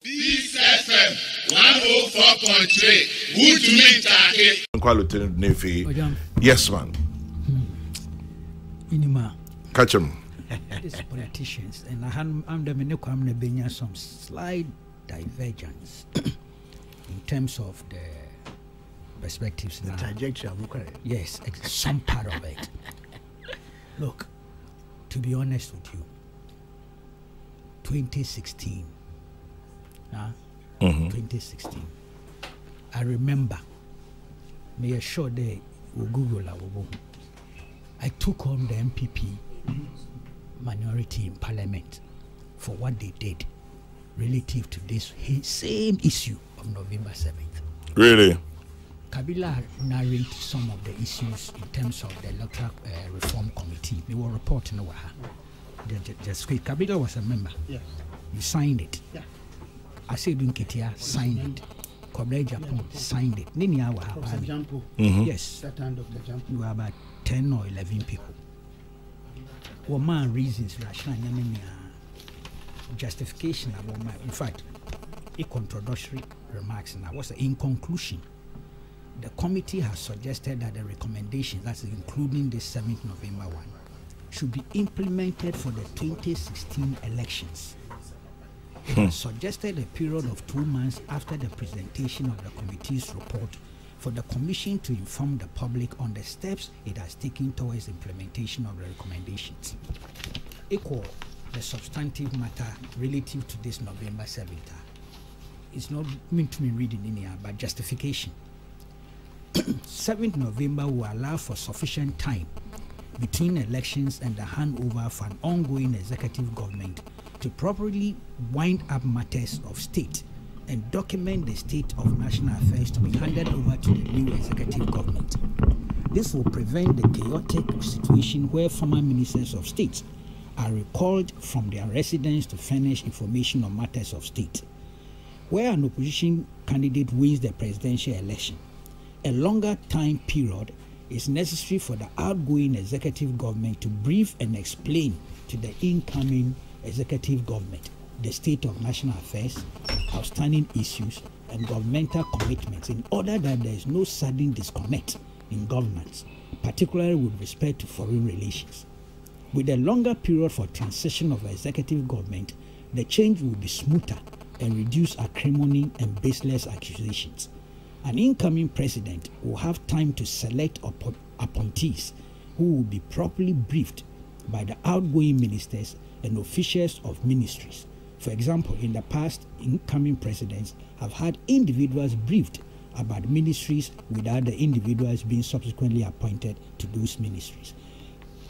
Peace FM 104.3. Good to meet Lieutenant Nefi. Yes, man. Inima. Catch him. These politicians, and I'm the Menekwam Nebenya some slight divergence in terms of the perspectives. The trajectory, yes, some part of it. Look, to be honest with you, 2016, 2016, I remember, may assure they will Google. I took on the NPP minority in parliament for what they did relative to this same issue of November 7th. Really? Kabila narrated some of the issues in terms of the electoral reform committee. They were reporting over her. Kabila was a member. Yeah. You signed it. Yeah. Asedun Ketia signed it. Kobre Japan signed it. For example, yes. that end of the jump. You were about 10 or 11 people. Well, my reasons, justification about my, in fact, a controversial remarks. Now, what's in conclusion? The committee has suggested that the recommendations, that's including the 7th November one, should be implemented for the 2016 elections. It has suggested a period of 2 months after the presentation of the committee's report for the commission to inform the public on the steps it has taken towards implementation of the recommendations. Equal the substantive matter relative to this November 7th. It's not meant to be reading in here, but justification. 7th November will allow for sufficient time between elections and the handover for an ongoing executive government to properly wind up matters of state and document the state of national affairs to be handed over to the new executive government. This will prevent the chaotic situation where former ministers of state are recalled from their residence to furnish information on matters of state. Where an opposition candidate wins the presidential election, a longer time period is necessary for the outgoing executive government to brief and explain to the incoming executive government the state of national affairs, outstanding issues, and governmental commitments in order that there is no sudden disconnect in governance, particularly with respect to foreign relations. With a longer period for transition of executive government, the change will be smoother and reduce acrimony and baseless accusations. An incoming president will have time to select appointees who will be properly briefed by the outgoing ministers and officials of ministries. For example, in the past, incoming presidents have had individuals briefed about ministries without the individuals being subsequently appointed to those ministries.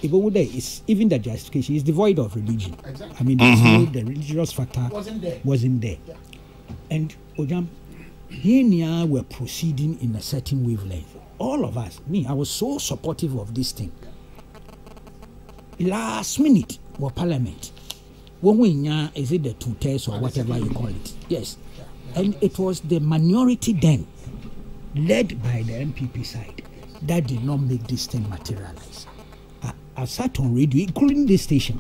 Even the justification is devoid of religion. Exactly. I mean, the religious factor wasn't there. Yeah. And Ojam, here we're proceeding in a certain wavelength. All of us, I was so supportive of this thing. Last minute, for parliament. When we is it the 2/3 or whatever you call it? Yes. And it was the minority then, led by the NPP side, that did not make this thing materialize. I sat on radio, including this station,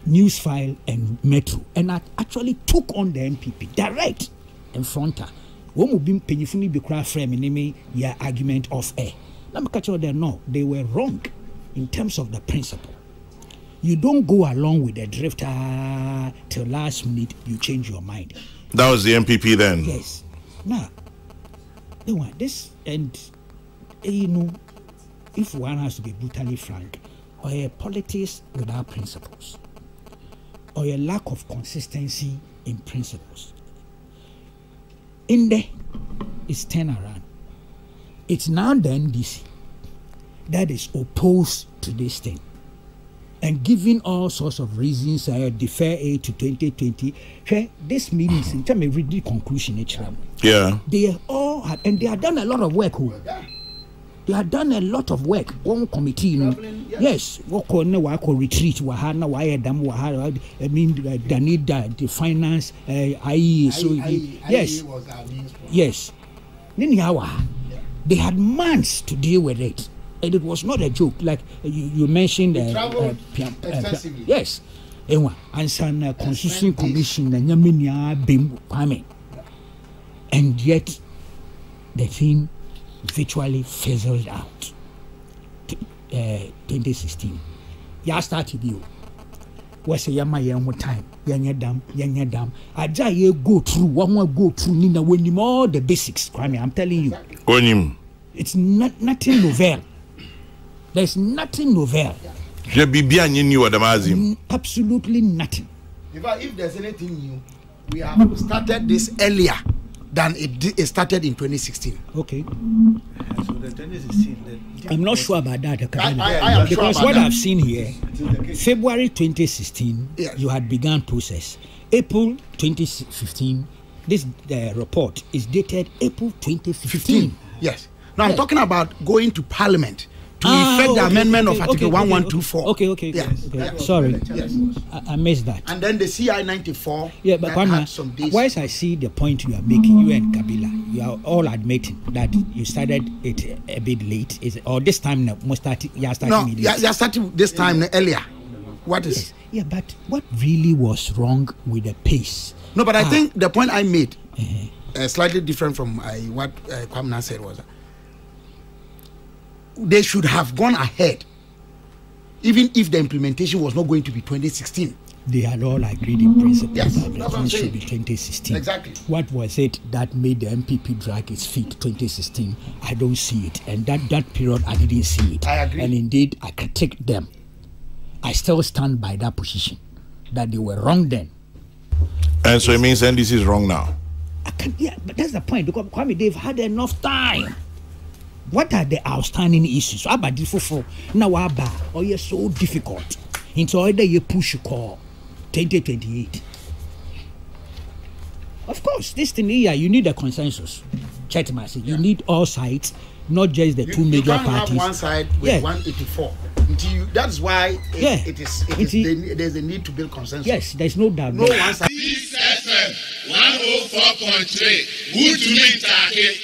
News File and Metro, and I actually took on the NPP direct in front of one would be painfully be cry frame your argument of air. Let me catch you there. No, they were wrong in terms of the principle. You don't go along with the drifter till last minute, you change your mind. That was the NPP then? Yes. Now, they want this, and if one has to be brutally frank, or a politics without principles, or a lack of consistency in principles. In there, it's turnaround. It's now the NDC that is opposed to this thing. And giving all sorts of reasons, defer aid to 2020. This means, in terms of reading conclusion, yeah, they all had, and they had done a lot of work. They had done a lot of work. One committee, yes, what retreat, I mean, they need the finance, IE, so yes. They had months to deal with it. And it was not a joke, like you mentioned. Extensively. Yes, Ewa, and Constitution Commission and Yaminia Bim Kwame. And yet the thing virtually fizzled out. 2016. Ya started you. Was a yama young time, young dam. I go through, one more go through Nina when you all the basics, Kwame. I'm telling you. Onim. It's nothing novel. There's nothing novel. Absolutely nothing. If there's anything new, we have started this earlier than it started in 2016. Okay. So the 2016, I'm not sure about that. I am because sure what about I've seen here, February 2016, yes, you had begun process. April 2015, this report is dated April 2015. Yes. Now I'm talking about going to Parliament to effect the amendment of Article 1124. Okay. Yes. Okay. Sorry, Yes. I missed that. And then the CI 94. Yeah, but whilst I see the point you are making, you and Kabila, you are all admitting that you started it a bit late. Or this time, you starting late. You starting this time earlier. What is? Yes. Yeah, but what really was wrong with the pace? No, but I think the point I made, slightly different from what Kwamna said, was they should have gone ahead, even if the implementation was not going to be 2016. They had all agreed in principle Yes, that that's the what I'm thing should saying. be 2016. Exactly. What was it that made the MPP drag its feet 2016? I don't see it. And that period, I didn't see it. I agree. And indeed, I critiqued them. I still stand by that position, that they were wrong then. And so it means NDC is wrong now. Yeah, but that's the point. Because Kwame, they've had enough time. What are the outstanding issues? Now, you're so difficult. Into either you push call 2028. Of course, this thing here, you need a consensus. Chetmasi, you need all sides, not just the two major parties. You can't have one side with 184. That's why there's a need to build consensus. Yes, there's no doubt. No one side. This FM 104.3. Good to meet